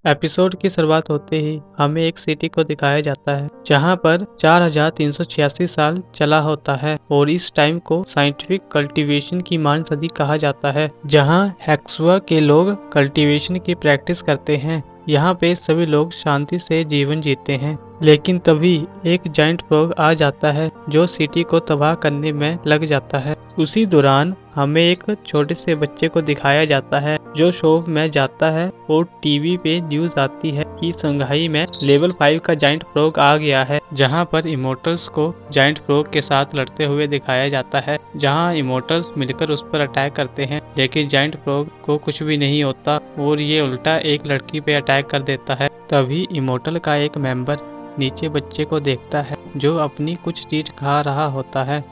Episode की शुरुआत होते ही हमें एक सिटी को दिखाया जाता है जहां पर 4386 साल चला होता है और इस टाइम को साइंटिफिक कल्टीवेशन की महान सदी कहा जाता है, जहां हेक्सुआ के लोग कल्टीवेशन की प्रैक्टिस करते हैं। यहाँ पे सभी लोग शांति से जीवन जीते हैं, लेकिन तभी एक जाइंट फ्रॉग आ जाता है जो सिटी को तबाह करने में लग जाता है। उसी दौरान हमें एक छोटे से बच्चे को दिखाया जाता है जो शॉप में जाता है और टीवी पे न्यूज आती है कि संघाई में लेवल 5 का जाइंट फ्रॉग आ गया है, जहां पर इमोर्टल्स को जाइंट फ्रॉग के साथ लड़ते हुए दिखाया जाता है। जहां इमोर्टल्स मिलकर उस पर अटैक करते हैं, लेकिन जाइंट फ्रॉग को कुछ भी नहीं होता और ये उल्टा एक लड़की पे अटैक कर देता है। तभी इमोर्टल का एक मेंबर नीचे बच्चे को देखता है जो अपनी कुछ चीज खा रहा होता है।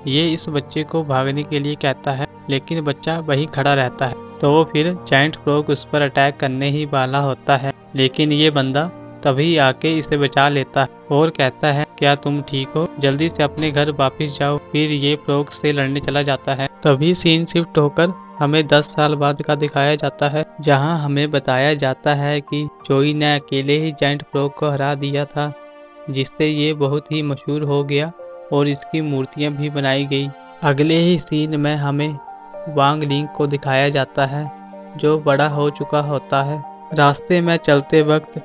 ये इस बच्चे को भागने के लिए कहता है, लेकिन बच्चा वहीं खड़ा रहता है। तो वो फिर जाइंट फ्रॉग उस पर अटैक करने ही वाला होता है, लेकिन ये बंदा तभी आके इसे बचा लेता है और कहता है, क्या तुम ठीक हो? जल्दी से अपने घर वापस जाओ। फिर ये फ्रॉग से लड़ने चला जाता है। तभी सीन शिफ्ट होकर हमें 10 साल बाद का दिखाया जाता है, जहां हमें बताया जाता है कि जोई ने अकेले ही जाइंट फ्रॉग को हरा दिया था, जिससे ये बहुत ही मशहूर हो गया और इसकी मूर्तियां भी बनाई गई। अगले ही सीन में हमें वांग लिंग को दिखाया जाता है जो बड़ा हो चुका होता है। रास्ते में चलते वक्त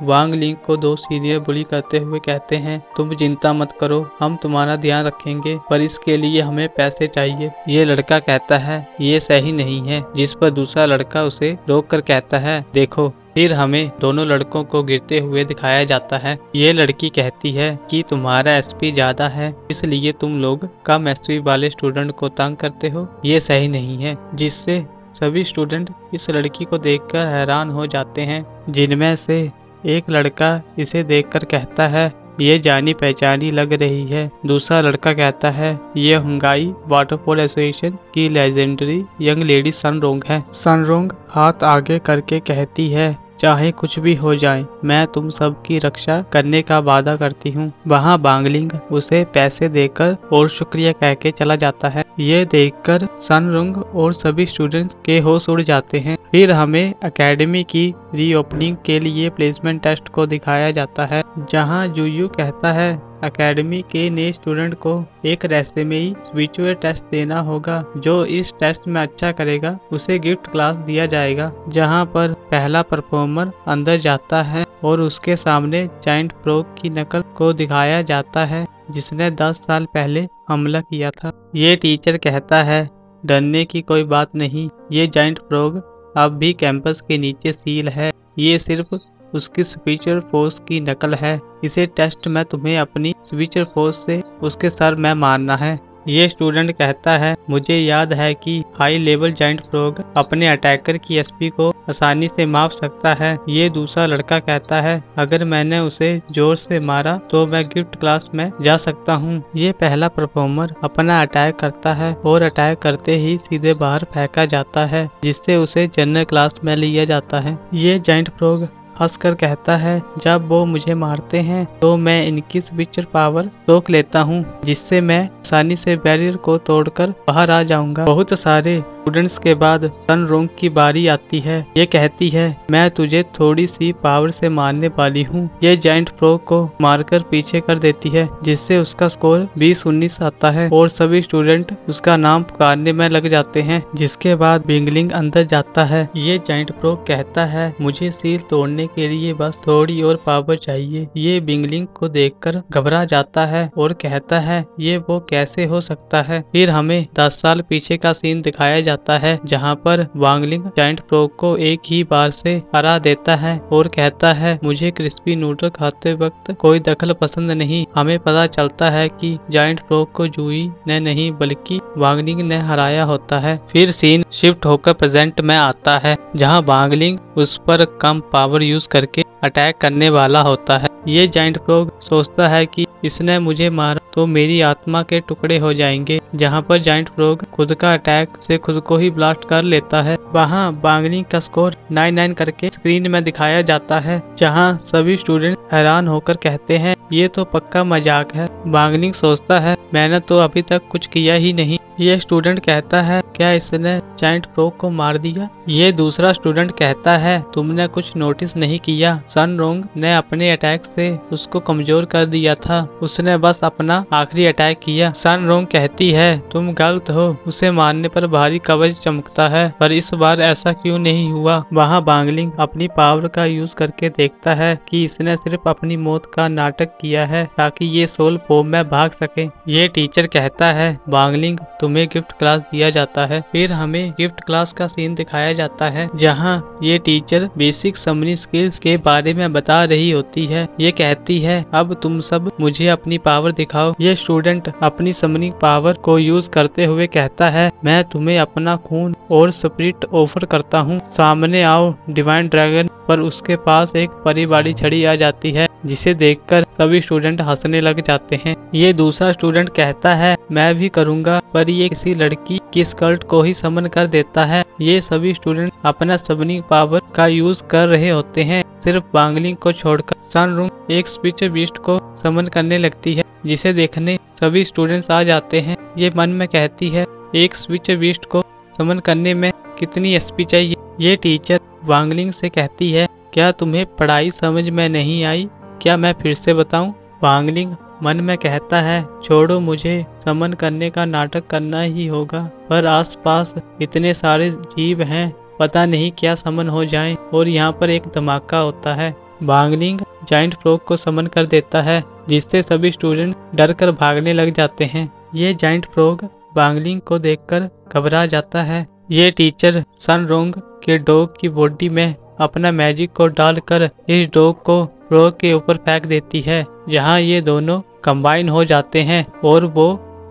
वांग लिंग को 2 सीनियर बुली करते हुए कहते हैं, तुम चिंता मत करो, हम तुम्हारा ध्यान रखेंगे, पर इसके लिए हमें पैसे चाहिए। ये लड़का कहता है ये सही नहीं है, जिस पर दूसरा लड़का उसे रोक कर कहता है, देखो। फिर हमें दोनों लड़कों को गिरते हुए दिखाया जाता है। ये लड़की कहती है कि तुम्हारा एसपी ज्यादा है, इसलिए तुम लोग कम एसपी वाले स्टूडेंट को तंग करते हो, ये सही नहीं है। जिससे सभी स्टूडेंट इस लड़की को देखकर हैरान हो जाते हैं, जिनमें से एक लड़का इसे देखकर कहता है, ये जानी पहचानी लग रही है। दूसरा लड़का कहता है, ये हुंगाई वाटरफॉल एसोसिएशन की लेजेंडरी यंग लेडी सनरोंग है। सनरोंग हाथ आगे करके कहती है, चाहे कुछ भी हो जाए, मैं तुम सब की रक्षा करने का वादा करती हूँ। वहाँ बांगलिंग उसे पैसे देकर और शुक्रिया कह के चला जाता है। ये देखकर सनरुंग और सभी स्टूडेंट्स के होश उड़ जाते हैं। फिर हमें एकेडमी की रीओपनिंग के लिए प्लेसमेंट टेस्ट को दिखाया जाता है, जहाँ जुयू कहता है एकेडमी के नए स्टूडेंट को एक रेसमेई स्पिरिचुअल टेस्ट देना होगा। जो इस टेस्ट में अच्छा करेगा उसे गिफ्ट क्लास दिया जाएगा। जहां पर पहला परफॉर्मर अंदर जाता है और उसके सामने जाइंट फ्रॉग की नकल को दिखाया जाता है, जिसने 10 साल पहले हमला किया था। ये टीचर कहता है, डरने की कोई बात नहीं, ये जाइंट फ्रॉग अब भी कैंपस के नीचे सील है, ये सिर्फ उसकी स्पिरिचुअल फोर्स की नकल है। इसे टेस्ट में तुम्हें अपनी स्पिरिचुअल फोर्स से उसके सर में मारना है। ये स्टूडेंट कहता है, मुझे याद है कि हाई लेवल जाइंट फ्रॉग अपने अटैकर की एसपी को आसानी से माप सकता है। ये दूसरा लड़का कहता है, अगर मैंने उसे जोर से मारा तो मैं गिफ्ट क्लास में जा सकता हूँ। ये पहला परफॉर्मर अपना अटैक करता है और अटैक करते ही सीधे बाहर फेंका जाता है, जिससे उसे जनरल क्लास में लिया जाता है। ये जाइंट फ्रॉग हंसकर कहता है, जब वो मुझे मारते हैं तो मैं इनकी स्पिरिचुअल पावर रोक लेता हूँ, जिससे मैं आसानी से बैरियर को तोड़कर बाहर आ जाऊंगा। बहुत सारे स्टूडेंट्स के बाद सनरोंग की बारी आती है। ये कहती है, मैं तुझे थोड़ी सी पावर से मारने वाली हूँ। ये जाइंट फ्रॉग को मारकर पीछे कर देती है, जिससे उसका स्कोर 20-19 आता है और सभी स्टूडेंट उसका नाम पुकारने में लग जाते हैं। जिसके बाद बिंगलिंग अंदर जाता है। ये जाइंट फ्रॉग कहता है, मुझे सील तोड़ने के लिए बस थोड़ी और पावर चाहिए। ये बिंगलिंग को देखकर घबरा जाता है और कहता है, ये वो कैसे हो सकता है। फिर हमें 10 साल पीछे का सीन दिखाया जाता है, जहां पर वांगलिंग जाइंट फ्रॉग को एक ही बार से हरा देता है और कहता है, मुझे क्रिस्पी नूडल खाते वक्त कोई दखल पसंद नहीं। हमें पता चलता है कि जाइंट फ्रॉग को जूई ने नहीं बल्कि वांगलिंग ने हराया होता है। फिर सीन शिफ्ट होकर प्रेजेंट में आता है, जहां वांगलिंग उस पर कम पावर यूज करके अटैक करने वाला होता है। ये जाइंट फ्रॉग सोचता है कि इसने मुझे मारा तो मेरी आत्मा के टुकड़े हो जाएंगे, जहां पर जाइंट फ्रॉग खुद का अटैक से खुद को ही ब्लास्ट कर लेता है। वहां बांगलिंग का स्कोर 99 करके स्क्रीन में दिखाया जाता है, जहां सभी स्टूडेंट हैरान होकर कहते हैं, ये तो पक्का मजाक है। बांगलिंग सोचता है, मैंने तो अभी तक कुछ किया ही नहीं। ये स्टूडेंट कहता है, क्या इसने जायंट फ्रॉग को मार दिया? ये दूसरा स्टूडेंट कहता है, तुमने कुछ नोटिस नहीं किया, सन रोंग ने अपने अटैक से उसको कमजोर कर दिया था, उसने बस अपना आखिरी अटैक किया। सन रोंग कहती है, तुम गलत हो, उसे मारने पर भारी कवच चमकता है, पर इस बार ऐसा क्यों नहीं हुआ? वहाँ बांगलिंग अपनी पावर का यूज करके देखता है कि इसने सिर्फ अपनी मौत का नाटक किया है ताकि ये सोल फॉर्म में भाग सके। ये टीचर कहता है, बांगलिंग तुम्हें गिफ्ट क्लास दिया जाता है। फिर हमें गिफ्ट क्लास का सीन दिखाया जाता है जहाँ ये टीचर बेसिक समनिंग स्किल्स के बारे में बता रही होती है। ये कहती है, अब तुम सब मुझे अपनी पावर दिखाओ। ये स्टूडेंट अपनी समनिंग पावर को यूज करते हुए कहता है, मैं तुम्हें अपना खून और स्पिरिट ऑफर करता हूँ, सामने आओ डिवाइन ड्रैगन। पर उसके पास एक परिवाड़ी छड़ी आ जाती है जिसे देखकर सभी स्टूडेंट हंसने लग जाते हैं। ये दूसरा स्टूडेंट कहता है, मैं भी करूँगा, पर ये किसी लड़की की स्कर्ट को ही समन कर देता है। ये सभी स्टूडेंट अपना समनिंग पावर का यूज कर रहे होते हैं, सिर्फ बांगलिंग को छोड़कर। सन रोंग एक स्पीच बीस्ट को समन करने लगती है जिसे देखने सभी स्टूडेंट्स आ जाते हैं। ये मन में कहती है, एक स्पीच बीस्ट को समन करने में कितनी एसपी चाहिए? ये टीचर बांगलिंग से कहती है, क्या तुम्हें पढ़ाई समझ में नहीं आई? क्या मैं फिर से बताऊं? बांगलिंग मन में कहता है, छोड़ो, मुझे समन करने का नाटक करना ही होगा, पर आसपास इतने सारे जीव हैं, पता नहीं क्या समन हो जाएं। और यहाँ पर एक धमाका होता है। बांगलिंग जायंट फ्रॉग को समन कर देता है जिससे सभी स्टूडेंट डर कर भागने लग जाते हैं। ये जायंट फ्रॉग बांगलिंग को देखकर घबरा जाता है। ये टीचर सन रोंग के डॉग की बॉडी में अपना मैजिक को डालकर इस डॉग को फ्रॉग के ऊपर फेंक देती है, जहां ये दोनों कंबाइन हो जाते हैं और वो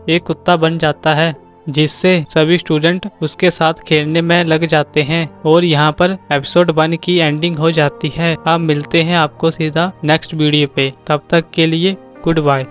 एक कुत्ता बन जाता है, जिससे सभी स्टूडेंट उसके साथ खेलने में लग जाते हैं। और यहाँ पर एपिसोड 1 की एंडिंग हो जाती है। अब मिलते हैं आपको सीधा नेक्स्ट वीडियो पे, तब तक के लिए गुड बाय।